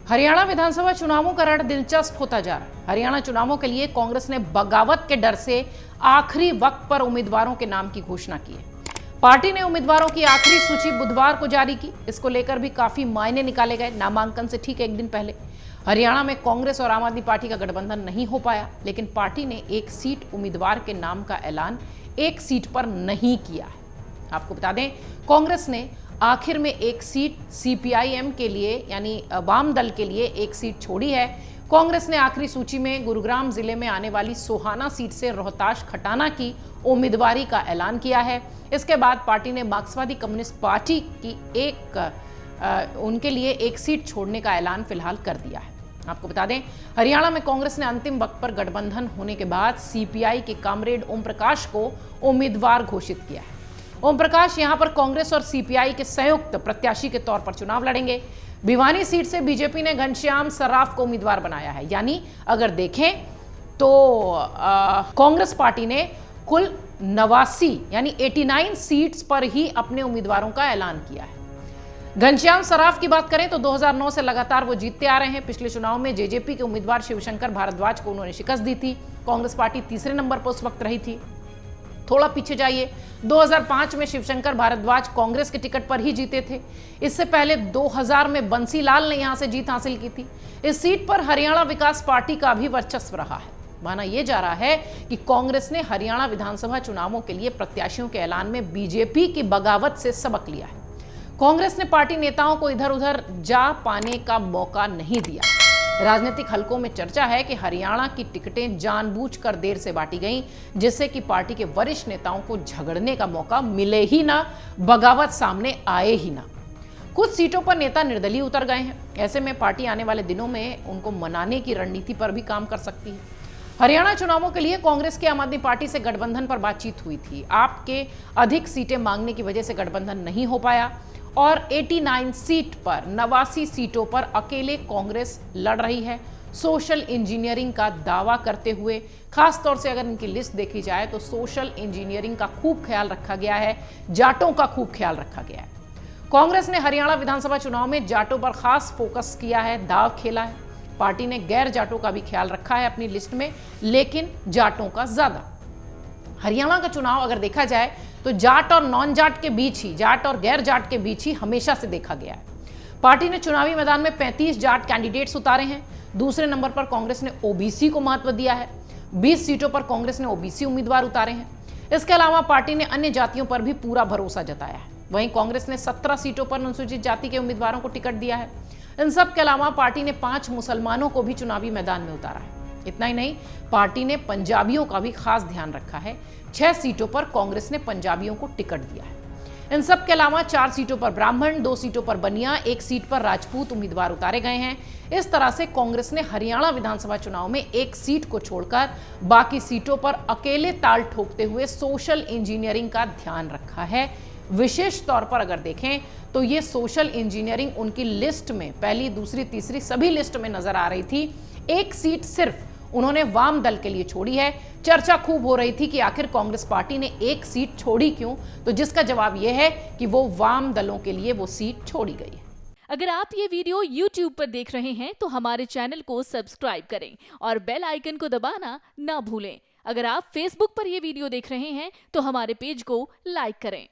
हरियाणा विधानसभा चुनावों का रण दिलचस्प होता जा रहा है। हरियाणा चुनावों के लिए कांग्रेस ने बगावत के डर से आखिरी वक्त पर उम्मीदवारों के नाम की घोषणा की है। पार्टी ने उम्मीदवारों की आखिरी सूची बुधवार को जारी की। इसको लेकर भी काफी मायने निकाले गए। नामांकन से ठीक एक दिन पहले हरियाणा में कांग्रेस और आम आदमी पार्टी का गठबंधन नहीं हो पाया, लेकिन पार्टी ने एक सीट उम्मीदवार के नाम का ऐलान एक सीट पर नहीं किया है। आपको बता दें, कांग्रेस ने आखिर में एक सीट सीपीआईएम के लिए यानी वाम दल के लिए एक सीट छोड़ी है। कांग्रेस ने आखिरी सूची में गुरुग्राम जिले में आने वाली सोहाना सीट से रोहताश खटाना की उम्मीदवारी का ऐलान किया है। इसके बाद पार्टी ने मार्क्सवादी कम्युनिस्ट पार्टी की उनके लिए एक सीट छोड़ने का ऐलान फिलहाल कर दिया है। आपको बता दें, हरियाणा में कांग्रेस ने अंतिम वक्त पर गठबंधन होने के बाद सीपीआई के कामरेड ओम प्रकाश को उम्मीदवार घोषित किया है। ओम प्रकाश यहां पर कांग्रेस और सीपीआई के संयुक्त प्रत्याशी के तौर पर चुनाव लड़ेंगे। भिवानी सीट से बीजेपी ने घनश्याम सर्राफ को उम्मीदवार बनाया है। यानी अगर देखें तो कांग्रेस पार्टी ने कुल 89 यानी 89 सीट्स पर ही अपने उम्मीदवारों का ऐलान किया है। घनश्याम सर्राफ की बात करें तो 2009 से लगातार वो जीतते आ रहे हैं। पिछले चुनाव में जेजेपी के उम्मीदवार शिवशंकर भारद्वाज को उन्होंने शिकस्त दी थी। कांग्रेस पार्टी तीसरे नंबर पर उस वक्त रही थी। थोड़ा पीछे जाइए, 2005 में शिवशंकर भारद्वाज कांग्रेस के टिकट पर ही जीते थे। इससे पहले 2000 में बंसीलाल ने यहां से जीत हासिल की थी। इस सीट पर हरियाणा विकास पार्टी का भी वर्चस्व रहा है। माना यह जा रहा है कि कांग्रेस ने हरियाणा विधानसभा चुनावों के लिए प्रत्याशियों के ऐलान में बीजेपी की बगावत से सबक लिया है। कांग्रेस ने पार्टी नेताओं को इधर उधर जा पाने का मौका नहीं दिया। राजनीतिक हलकों में चर्चा है कि हरियाणा की टिकटें जानबूझकर देर से बांटी गईं, जिससे कि पार्टी के वरिष्ठ नेताओं को झगड़ने का मौका मिले ही ना, बगावत सामने आए ही ना। कुछ सीटों पर नेता निर्दलीय उतर गए हैं। ऐसे में पार्टी आने वाले दिनों में उनको मनाने की रणनीति पर भी काम कर सकती है। हरियाणा चुनावों के लिए कांग्रेस की आम आदमी पार्टी से गठबंधन पर बातचीत हुई थी। आप के अधिक सीटें मांगने की वजह से गठबंधन नहीं हो पाया और 89 सीट पर 89 सीटों पर अकेले कांग्रेस लड़ रही है। सोशल इंजीनियरिंग का दावा करते हुए, खासतौर से अगर इनकी लिस्ट देखी जाए तो सोशल इंजीनियरिंग का खूब ख्याल रखा गया है, जाटों का खूब ख्याल रखा गया है। कांग्रेस ने हरियाणा विधानसभा चुनाव में जाटों पर खास फोकस किया है, दाव खेला है। पार्टी ने गैर जाटों का भी ख्याल रखा है अपनी लिस्ट में, लेकिन जाटों का ज्यादा। हरियाणा का चुनाव अगर देखा जाए तो जाट और नॉन जाट के बीच ही, जाट और गैर जाट के बीच ही हमेशा से देखा गया है। पार्टी ने चुनावी मैदान में 35 जाट कैंडिडेट्स उतारे हैं। दूसरे नंबर पर कांग्रेस ने ओबीसी को महत्व दिया है। 20 सीटों पर कांग्रेस ने ओबीसी उम्मीदवार उतारे हैं। इसके अलावा पार्टी ने अन्य जातियों पर भी पूरा भरोसा जताया है। वहीं कांग्रेस ने 17 सीटों पर अनुसूचित जाति के उम्मीदवारों को टिकट दिया है। इन सब के अलावा पार्टी ने 5 मुसलमानों को भी चुनावी मैदान में उतारा है। इतना ही नहीं, पार्टी ने पंजाबियों का भी खास ध्यान रखा है। 6 सीटों पर कांग्रेस ने पंजाबियों को टिकट दिया है। इन सब के अलावा 4 सीटों पर ब्राह्मण, 2 सीटों पर बनिया, 1 सीट पर राजपूत उम्मीदवार उतारे गए हैं। इस तरह से कांग्रेस ने हरियाणा विधानसभा चुनाव में एक सीट को छोड़कर बाकी सीटों पर अकेले ताल ठोकते हुए सोशल इंजीनियरिंग का ध्यान रखा है। विशेष तौर पर अगर देखें तो ये सोशल इंजीनियरिंग उनकी लिस्ट में पहली, दूसरी, तीसरी सभी लिस्ट में नजर आ रही थी। एक सीट सिर्फ उन्होंने वाम दल के लिए छोड़ी है। चर्चा खूब हो रही थी कि आखिर कांग्रेस पार्टी ने एक सीट छोड़ी क्यों, तो जिसका जवाब यह है कि वो वाम दलों के लिए वो सीट छोड़ी गई है। अगर आप ये वीडियो YouTube पर देख रहे हैं तो हमारे चैनल को सब्सक्राइब करें और बेल आइकन को दबाना ना भूलें। अगर आप Facebook पर ये वीडियो देख रहे हैं तो हमारे पेज को लाइक करें।